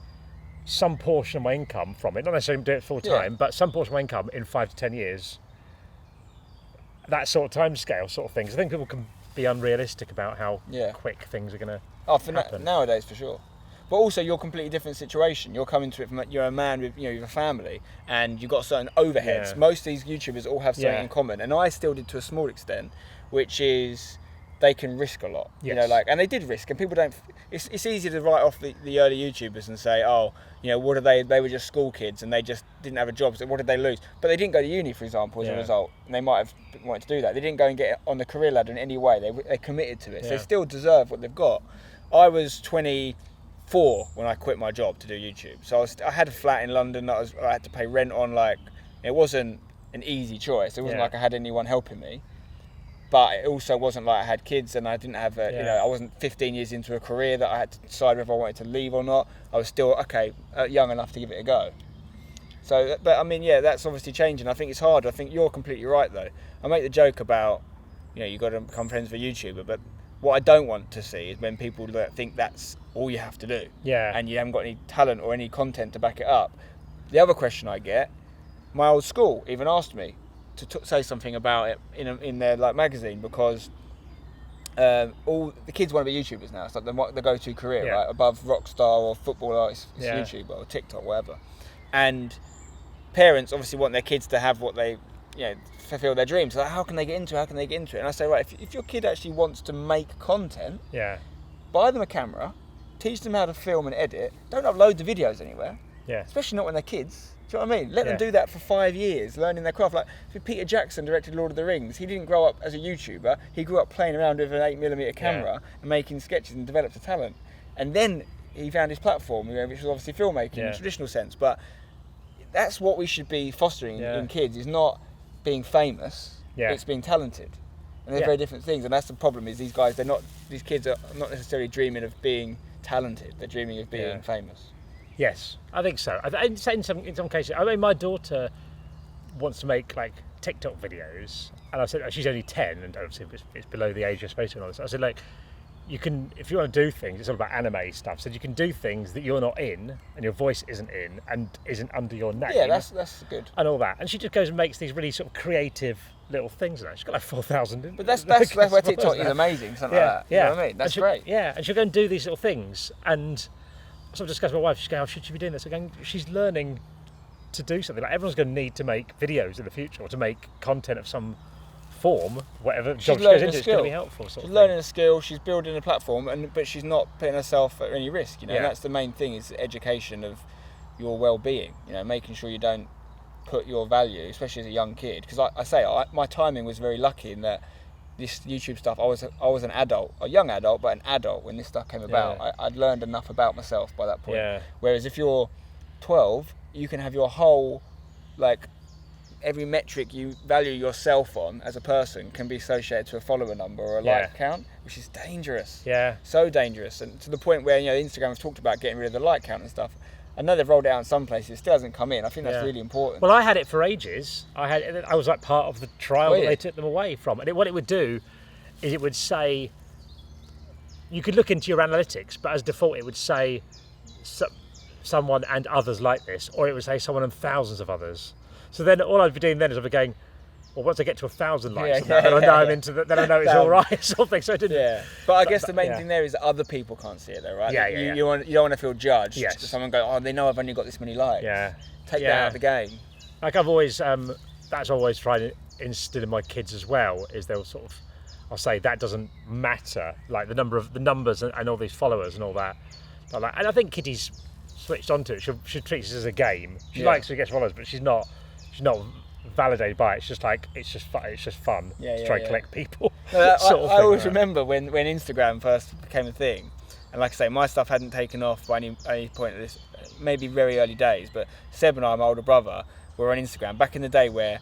some portion of my income from it. Not necessarily do it full time, but some portion of my income in 5 to 10 years. That sort of time scale sort of thing. Because I think people can be unrealistic about how quick things are going to happen. Nowadays, for sure. But also, you're a completely different situation. You're coming to it from, you're a man with, you have a family, and you've got certain overheads. Yeah. Most of these YouTubers all have something in common, and I still did to a small extent, which is they can risk a lot. Yes. You know, like, and they did risk, and people don't. It's easy to write off the early YouTubers and say, oh, you know, what are they? They were just school kids and they just didn't have a job. So what did they lose? But they didn't go to uni, for example, as a result, and they might have wanted to do that. They didn't go and get on the career ladder in any way. They committed to it. So they still deserve what they've got. I was 24 when I quit my job to do YouTube. So I had a flat in London that I had to pay rent on. Like, it wasn't an easy choice. It wasn't like I had anyone helping me. But it also wasn't like I had kids and I didn't have you know, I wasn't 15 years into a career that I had to decide whether I wanted to leave or not. I was still, young enough to give it a go. So, but I mean, that's obviously changing. I think it's hard. I think you're completely right, though. I make the joke about, you know, you've got to become friends with a YouTuber, but what I don't want to see is when people think that's all you have to do. Yeah. And you haven't got any talent or any content to back it up. The other question I get, my old school even asked me to say something about it in their like magazine, because all the kids want to be YouTubers now. It's like the go-to career, right? Above Rockstar or footballer, it's YouTube or TikTok, whatever. And parents obviously want their kids to have what they, you know, fulfill their dreams. Like, how can they get into it? How can they get into it? And I say, right, if your kid actually wants to make content, buy them a camera, teach them how to film and edit. Don't upload the videos anywhere. Yeah. Especially not when they're kids. Do you know what I mean? Let them do that for 5 years, learning their craft. Like Peter Jackson directed Lord of the Rings. He didn't grow up as a YouTuber. He grew up playing around with an 8mm camera and making sketches and developed a talent. And then he found his platform, which was obviously filmmaking in the traditional sense. But that's what we should be fostering in kids, is not being famous, it's being talented. And they're very different things. And that's the problem, is these kids are not necessarily dreaming of being talented. They're dreaming of being famous. Yes, I think so. In some cases, I mean, my daughter wants to make like TikTok videos, and I said she's only 10, and obviously it's below the age you're supposed to. And all this. I said, like, you can, if you want to do things, it's all about anime stuff. So you can do things that you're not in, and your voice isn't in, and isn't under your name. Yeah, that's good. And all that, and she just goes and makes these really sort of creative little things. Now she's got like 4,000. But that's where TikTok is amazing. Something like that. You know what I mean? That's great. Yeah, and she'll go and do these little things, and so I discussed with my wife. She's going, "Oh, should she be doing this?" Again, she's learning to do something. Like, everyone's going to need to make videos in the future, or to make content of some form, whatever job she goes into, it's going to be helpful. She's learning a skill, she's building a platform, but she's not putting herself at any risk. You know, and that's the main thing, is education of your well-being. You know, making sure you don't put your value, especially as a young kid. Because my timing was very lucky in that this YouTube stuff, I was an adult, a young adult, but an adult when this stuff came about. I'd learned enough about myself by that point. Whereas if you're 12, you can have your whole, like, every metric you value yourself on as a person can be associated to a follower number or a like count, which is dangerous. Yeah. So dangerous. And to the point where, you know, Instagram has talked about getting rid of the like count and stuff. I know they've rolled it out in some places, it still hasn't come in. I think that's really important. Well, I had it for ages. I was like part of the trial that they took them away from. And what it would do is it would say, you could look into your analytics, but as default it would say someone and others like this, or it would say someone and thousands of others. So then all I'd be doing then is I'd be going, well, once I get to 1,000 likes, then I know I'm into that. Then I know it's all right, sort of thing. So I didn't. Yeah, but I guess the main thing there is that other people can't see it, though, right? You don't want to feel judged. Yes. Someone go, oh, they know I've only got this many likes. Yeah. Take that out of the game. Like I've always, that's always tried to instill in my kids as well. Is they'll sort of, I'll say that doesn't matter, like the numbers and all these followers and all that. And I think Kitty's switched onto it. She treats it as a game. She likes to get followers, but she's not validated by it. It's just like it's just fun to try and collect people. I always remember when Instagram first became a thing, and like I say, my stuff hadn't taken off by any point of this, maybe very early days. But Seb and I, my older brother, were on Instagram back in the day where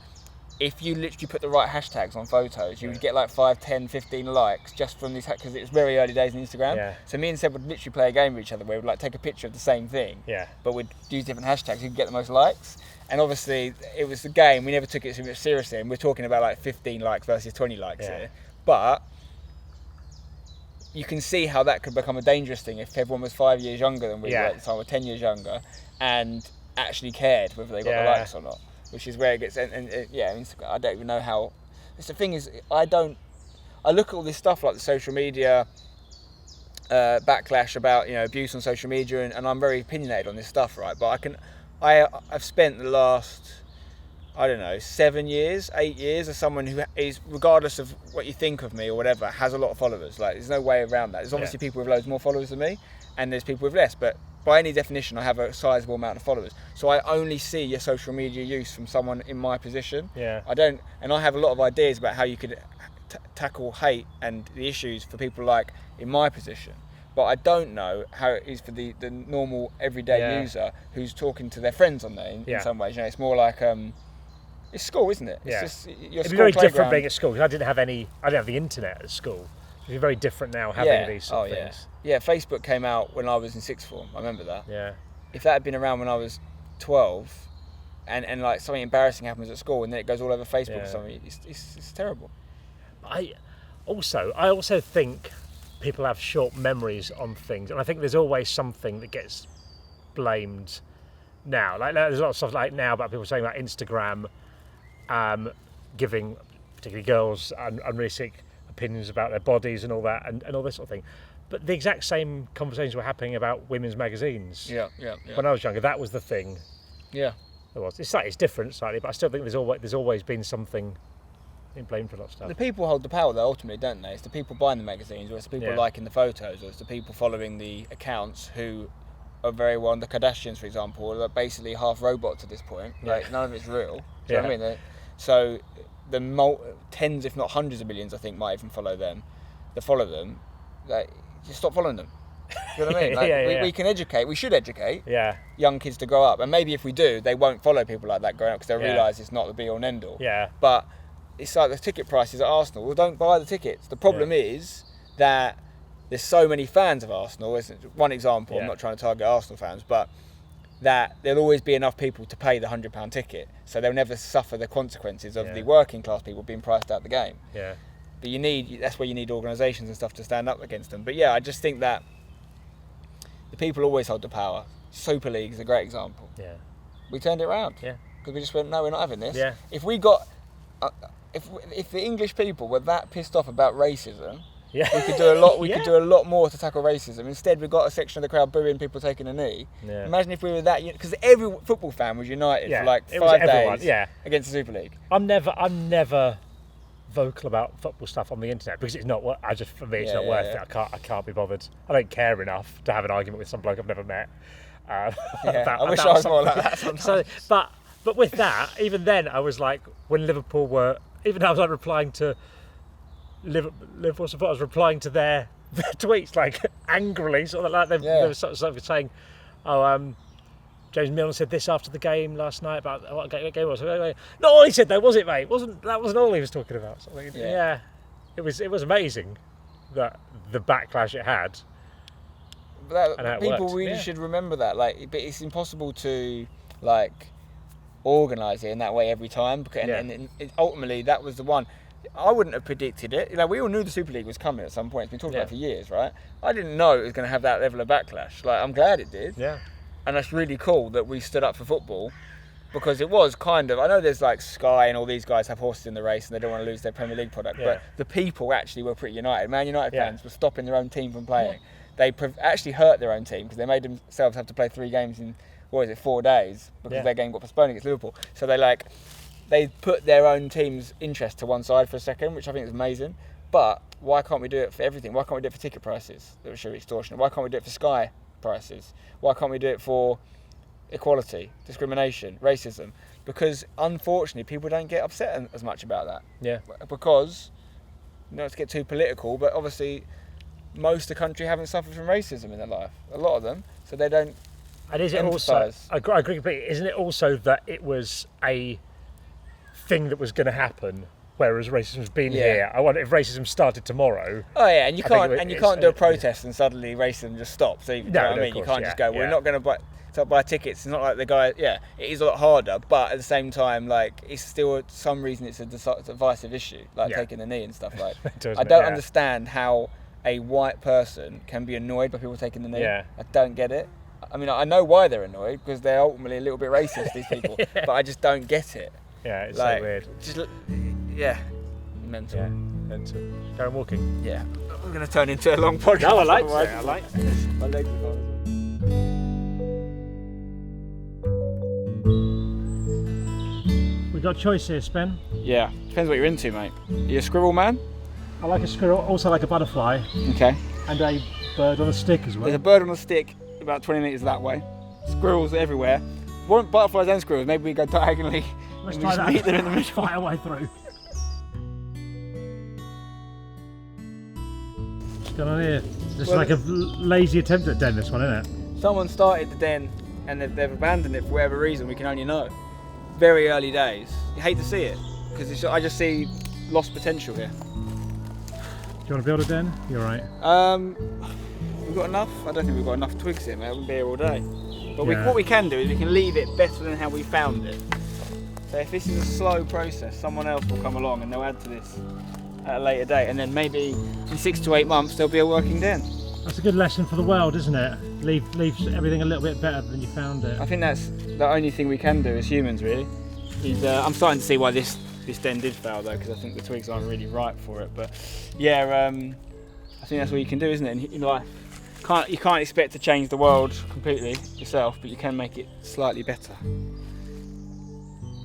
if you literally put the right hashtags on photos, you would get like 5, 10, 15 likes just from these, because it was very early days on Instagram. Yeah. So me and Seb would literally play a game with each other where we'd like take a picture of the same thing, but we'd use different hashtags. You'd get the most likes. And obviously it was a game, we never took it so much seriously, and we're talking about like 15 likes versus 20 likes here. But you can see how that could become a dangerous thing if everyone was 5 years younger than we were at the time, or 10 years younger, and actually cared whether they got the likes or not. Which is where it gets, Instagram, I don't even know how. The thing is, I look at all this stuff like the social media backlash about, you know, abuse on social media, and I'm very opinionated on this stuff, right? But I've spent the last, I don't know, 7 years, 8 years as someone who is, regardless of what you think of me or whatever, has a lot of followers. Like, there's no way around that. There's obviously people with loads more followers than me, and there's people with less, but by any definition, I have a sizable amount of followers. So I only see your social media use from someone in my position. Yeah. And I have a lot of ideas about how you could tackle hate and the issues for people like in my position. But I don't know how it is for the normal everyday user who's talking to their friends on there in some ways. You know, it's more like it's school, isn't it? It's just your It'd be very different being at school, because I didn't have the internet at school. It's very different now having these sort of things. Yeah, Facebook came out when I was in sixth form. I remember that. Yeah. If that had been around when I was 12, and like something embarrassing happens at school, and then it goes all over Facebook or something, it's terrible. I also think people have short memories on things, and I think there's always something that gets blamed now. Like there's a lot of stuff like now about people saying about Instagram giving particularly girls unrealistic opinions about their bodies and all that, and all this sort of thing. But the exact same conversations were happening about women's magazines. Yeah. When I was younger, that was the thing. Yeah. There was. It's different slightly, but I still think there's always been something being blamed for a lot of stuff. The people hold the power, though, ultimately, don't they? It's the people buying the magazines, or it's the people liking the photos, or it's the people following the accounts who are very well. The Kardashians, for example, are basically half robots at this point. Like none of it's real. Do you know what I mean? So the tens, if not hundreds of millions, I think, might even follow them. That follow them, like, just stop following them. You know what I mean? Like, we can educate. We should educate young kids to grow up, and maybe if we do, they won't follow people like that growing up because they'll realise it's not the be all and end all. Yeah. But it's like the ticket prices at Arsenal. Well, don't buy the tickets. The problem is that there's so many fans of Arsenal. It's one example. I'm not trying to target Arsenal fans, but that there'll always be enough people to pay the £100 ticket, so they'll never suffer the consequences of the working class people being priced out the game. Yeah. But that's where you need organisations and stuff to stand up against them. But yeah, I just think that the people always hold the power. Super League is a great example. Yeah. We turned it around. Yeah. Because we just went, no, we're not having this. Yeah. If we got, if the English people were that pissed off about racism, we could do a lot. We could do a lot more to tackle racism. Instead, we've got a section of the crowd booing people taking a knee. Yeah. Imagine if we were that, because every football fan was united for like 5 days against the Super League. I'm never vocal about football stuff on the internet because it's not what for me it's not worth it. I can't be bothered. I don't care enough to have an argument with some bloke I've never met. I wish I was more like that sometimes. So, but with that, even then I was like, when Liverpool were, even I was like replying to Liverpool supporters, replying to their tweets like angrily, sort of like they were sort of saying, James Milner said this after the game last night about what game it was. Not all he said though, was it, mate? That wasn't all he was talking about. So it was amazing that the backlash it had. But people really should remember that. Like, but it's impossible to like organise it in that way every time. Because and ultimately that was the one. I wouldn't have predicted it. You know, we all knew the Super League was coming at some point. It's been talked about for years, right? I didn't know it was going to have that level of backlash. Like, I'm glad it did. Yeah. And that's really cool that we stood up for football, because it was kind of, I know there's like Sky and all these guys have horses in the race and they don't want to lose their Premier League product, but the people actually were pretty united. Man United fans were stopping their own team from playing. They actually hurt their own team because they made themselves have to play 3 games in, 4 days because their game got postponed against Liverpool. So they put their own team's interest to one side for a second, which I think is amazing. But why can't we do it for everything? Why can't we do it for ticket prices that show extortionate? Why can't we do it for Sky prices? Why can't we do it for equality, discrimination, racism? Because unfortunately people don't get upset as much about that. Yeah. Because, not to get too political, but obviously most of the country haven't suffered from racism in their life. A lot of them. So they don't. And is it also, I agree completely, isn't it also that it was a thing that was going to happen, whereas racism's been here? I wonder if racism started tomorrow. Oh yeah, and you can't do a protest and suddenly racism just stops. So you know what I mean? You can't just go, we're not going to buy tickets. It's not like the guy. Yeah, it is a lot harder, but at the same time, like, it's still some reason it's a divisive issue, like taking the knee and stuff. Like, I don't understand how a white person can be annoyed by people taking the knee. Yeah. I don't get it. I mean, I know why they're annoyed, because they're ultimately a little bit racist, these people. But I just don't get it. Yeah, it's like, so weird. Just mental. Yeah, mental. Going walking. Yeah, we're going to turn into a long podcast. No, I like it. I like it. My legs are gone. We've got a choice here, Spen. Yeah, depends what you're into, mate. Are you a squirrel man? I like a squirrel, also like a butterfly. Okay. And a bird on a stick as well. There's a bird on a stick about 20 metres that way. Squirrels everywhere. Want butterflies and squirrels, maybe we go diagonally. Let's try that. Meet them in the middle. Fight our way through. What's going on here? Just like a lazy attempt at den, this one, isn't it? Someone started the den and they've abandoned it for whatever reason, we can only know. Very early days. You hate to see it, because I just see lost potential here. Do you want to build a den? You're right. We've got enough? I don't think we've got enough twigs here, mate. I wouldn't be here all day. But what we can do is we can leave it better than how we found it. So if this is a slow process, someone else will come along and they'll add to this at a later date, and then maybe in 6 to 8 months there'll be a working den. That's a good lesson for the world, isn't it? Leave everything a little bit better than you found it. I think that's the only thing we can do as humans, really. I'm starting to see why this den did fail though, because I think the twigs aren't really right for it. But yeah, I think that's what you can do, isn't it? In life, you can't expect to change the world completely yourself, but you can make it slightly better.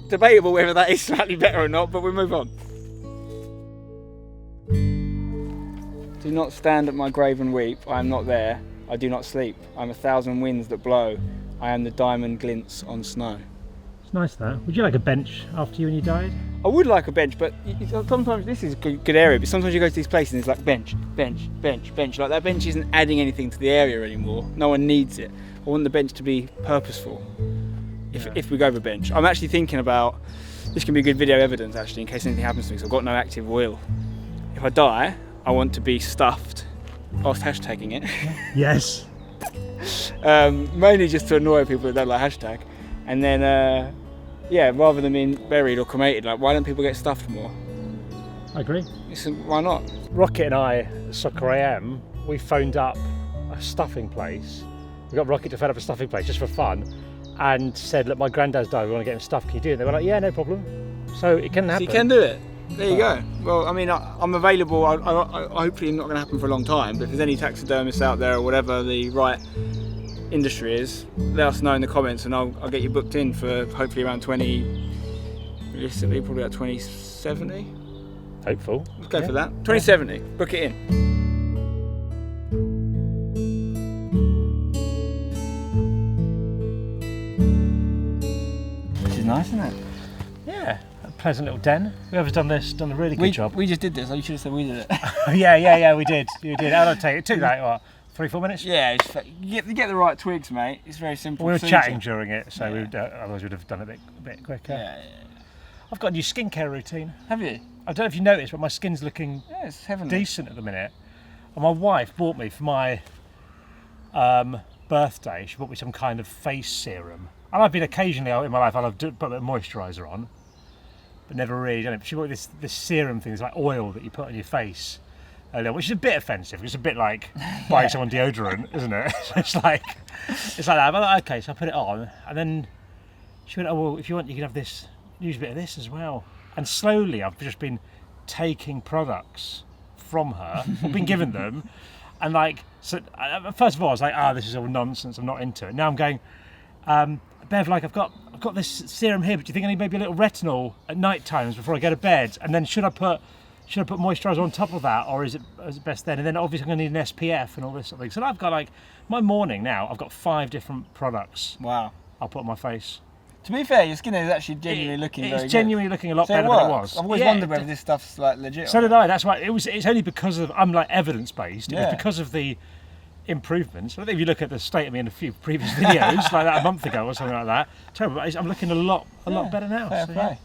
Debatable whether that is slightly better or not, but we'll move on. Do not stand at my grave and weep. I am not there. I do not sleep. I'm 1,000 winds that blow. I am the diamond glints on snow. It's nice though. Would you like a bench after you when you died? I would like a bench, but sometimes this is a good area, but sometimes you go to these places and it's like bench, bench, bench, bench. Like that bench isn't adding anything to the area anymore. No one needs it. I want the bench to be purposeful if we go for bench. I'm actually thinking about, this can be good video evidence actually in case anything happens to me, so I've got no active will. If I die, I want to be stuffed, whilst hashtagging it. Yes. Mainly just to annoy people that don't like hashtag. And then, yeah, rather than being buried or cremated, like why don't people get stuffed more? I agree. Why not? Rocket and I, at Soccer AM, we phoned up a stuffing place. We got Rocket to phone up a stuffing place just for fun and said, look, my granddad's died, we want to get him stuffed, can you do it? They were like, yeah, no problem. So it can happen. So you can do it. There you go. Well, I mean, I'm available. I hopefully not going to happen for a long time, but if there's any taxidermists out there or whatever the right industry is, let us know in the comments and I'll get you booked in for hopefully around realistically probably about 2070. Hopeful. Let's go for that. 2070. Book it in. This is nice, isn't it? Yeah. Pleasant little den. Whoever's done this done a really good job. We just did this. You should have said we did it. yeah, we did. You did. How did I take it? It took like what, 3-4 minutes? Yeah, you get the right twigs, mate. It's very simple. We were chatting during it, so otherwise we'd have done it a bit quicker. Yeah. I've got a new skincare routine. Have you? I don't know if you noticed, but my skin's looking it's heavenly. Decent at the minute. And my wife bought me for my birthday. She bought me some kind of face serum. And I've been occasionally in my life, I'll put a bit of moisturiser on. But never really done it. She bought this serum thing, it's like oil that you put on your face, which is a bit offensive. It's a bit like buying someone deodorant, isn't it? It's like that. But like, okay, so I put it on, and then she went, "Oh well, if you want, you can have this. Use a bit of this as well." And slowly, I've just been taking products from her, or been given them, and like, so first of all, I was like, this is all nonsense. I'm not into it. Now I'm going, Bev, like I've got this serum here, but do you think I need maybe a little retinol at night times before I go to bed? And then should I put moisturiser on top of that, or is it best then? And then obviously I'm going to need an SPF and all this sort of thing. So I've got like my morning now. I've got 5 different products. Wow. I'll put on my face. To be fair, your skin is actually genuinely looking very good. It's genuinely looking a lot better than it was. I've always wondered whether this stuff's like legit. So did I. That's why it's only because of I'm like evidence based. It was because of the improvements. I think if you look at the state of me in a few previous videos, like that a month ago or something like that, terrible. I'm looking a lot better now. Fair play.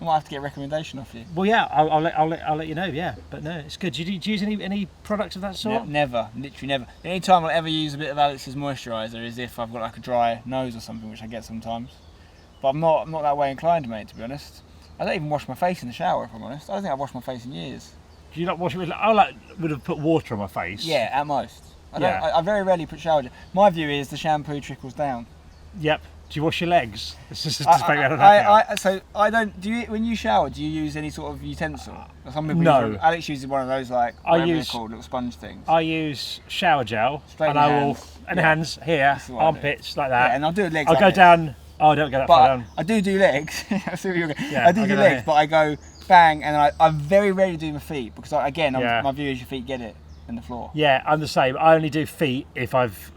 I might have to get a recommendation off you. Well, yeah, I'll let you know. Yeah, but no, it's good. Do you use any products of that sort? Never, literally never. The only time I'll ever use a bit of Alex's moisturiser is if I've got like a dry nose or something, which I get sometimes. But I'm not that way inclined, mate. To be honest, I don't even wash my face in the shower. If I'm honest, I don't think I've washed my face in years. Do you not wash it with? I would have put water on my face. Yeah, at most. I very rarely put shower gel. My view is the shampoo trickles down. Yep. Do you wash your legs? So I don't. Do you when you shower? Do you use any sort of utensil? Some people use, Alex uses one of those like whatever they're called, little sponge things. I use shower gel, hands here, armpits like that. Yeah, and I'll do legs. I'll go down. Oh, I don't go that far down. I do legs. I see where you're going. Yeah, I do legs, but I go bang, and I very rarely do my feet because my view is your feet get it in the floor. Yeah, I'm the same. I only do feet if I've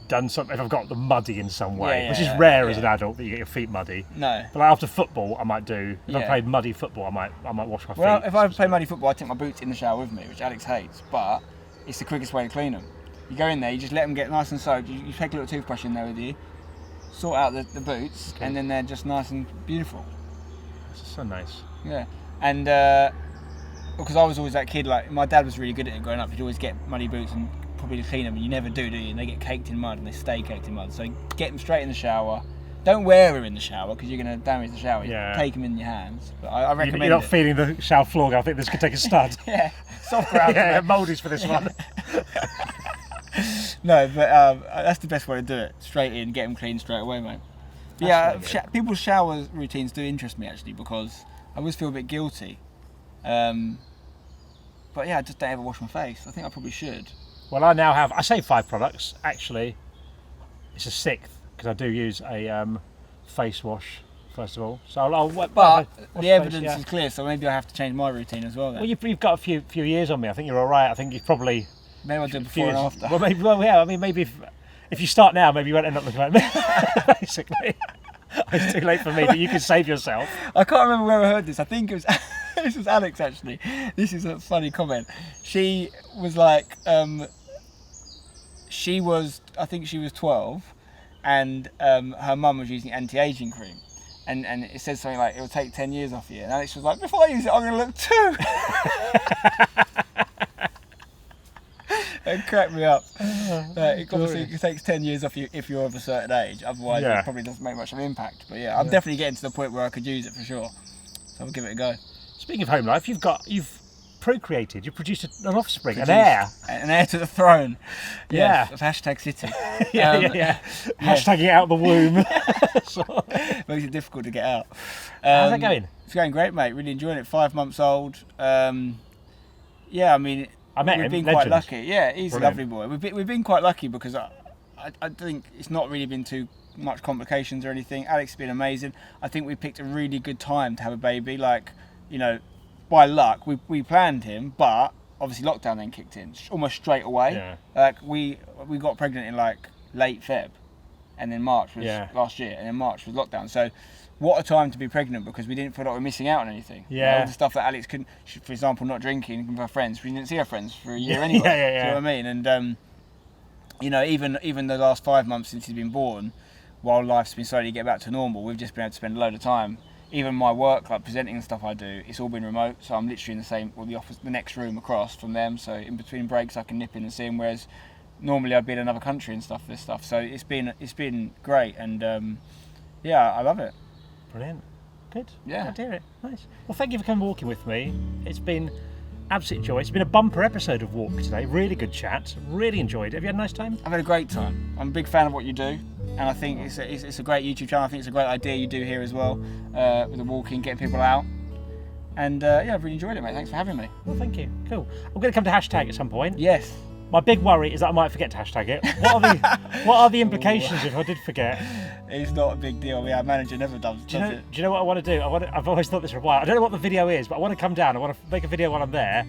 done something, if I've got them muddy in some way, which is rare as an adult that you get your feet muddy. No. But like after football, I might do. If I played muddy football, I might wash my feet. Well, if I play muddy football, I take my boots in the shower with me, which Alex hates, but it's the quickest way to clean them. You go in there, you just let them get nice and soaked. You take a little toothbrush in there with you, sort out the boots, and then they're just nice and beautiful. It's so nice. Yeah, and because I was always that kid, like my dad was really good at it growing up. He'd always get muddy boots and probably clean them, and you never do you? And they get caked in mud, and they stay caked in mud. So get them straight in the shower. Don't wear them in the shower because you're going to damage the shower. Yeah. Take them in your hands. But I recommend You're not feeling the shower floor. I think this could take a stud. Yeah, soft ground. Yeah, mouldies for this one. No, but that's the best way to do it. Straight in, get them clean straight away, mate. Yeah, people's shower routines do interest me actually because I always feel a bit guilty. But yeah, I just don't ever wash my face. I think I probably should. Well, I now have, I say 5 products. Actually, it's a 6th because I do use a face wash first of all. So but the evidence is clear, so maybe I have to change my routine as well then. Well, you've got a few years on me. I think you're all right. I think you've probably Maybe I'll do it before and after. Well, maybe. Well, yeah. I mean, maybe if you start now, maybe you won't end up looking like me. Basically, it's too late for me, but you can save yourself. I can't remember where I heard this. I think it was this was Alex actually. This is a funny comment. She was like, I think she was 12, and her mum was using anti-aging cream. And it says something like, it'll take 10 years off you. And Alex was like, before I use it, I'm going to look 2. It cracked me up. Obviously, it takes 10 years off you if you're of a certain age. Otherwise, it probably doesn't make much of an impact. But yeah, I'm definitely getting to the point where I could use it for sure. So I'll give it a go. Speaking of home life, you've procreated, you've produced an offspring, an heir. An heir to the throne. Yeah. Of hashtag city. Hashtagging it out of the womb. Makes it difficult to get out. How's that going? It's going great, mate. Really enjoying it. 5 months old. I mean, I met him. We've been Legend. quite lucky. Yeah, he's Brilliant. a lovely boy. We've been quite lucky because I think it's not really been too much complications or anything. Alex has been amazing. I think we picked a really good time to have a baby. Like, you know, by luck, we planned him, but obviously lockdown then kicked in almost straight away. Yeah. Like we got pregnant in like late Feb, and then March was last year, and then March was lockdown. So what a time to be pregnant, because we didn't feel like we were missing out on anything. Yeah. You know, all the stuff that Alex couldn't, for example, not drinking with her friends. We didn't see her friends for a year anyway. Yeah. Do you know what I mean? And you know, even the last 5 months since he's been born, while life's been slowly getting back to normal, we've just been able to spend a load of time. Even my work, like presenting and stuff I do, it's all been remote. So I'm literally in the next room across from them. So in between breaks, I can nip in and see them. Whereas normally I'd be in another country and stuff for this stuff. So it's been great, and I love it. Brilliant. Good. Yeah. Glad to hear it. Nice. Well, thank you for coming walking with me. It's been absolute joy. It's been a bumper episode of Walk today. Really good chat. Really enjoyed it. Have you had a nice time? I've had a great time. I'm a big fan of what you do, and I think it's a great YouTube channel. I think it's a great idea you do here as well, with the walking, getting people out. And I've really enjoyed it, mate. Thanks for having me. Well, thank you. Cool. I'm going to come to hashtag at some point. Yes. My big worry is that I might forget to hashtag it. What are the implications if I did forget? It's not a big deal. Our manager never does it. Do you know what I want to do? I've always thought this for a while. I don't know what the video is, but I want to come down. I want to make a video while I'm there,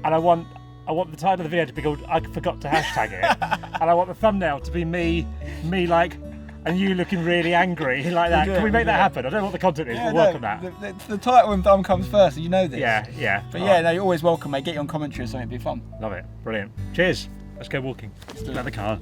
and I want the title of the video to be called "I forgot to hashtag it," and I want the thumbnail to be me like, and you looking really angry like that. Can we make that happen? I don't know what the content is. We'll work on that. The title and thumb comes first, you know this. Yeah. But no, you're always welcome, mate. Get you on commentary or something. It'd be fun. Love it. Brilliant. Cheers. Let's go walking. Let's get out of the car.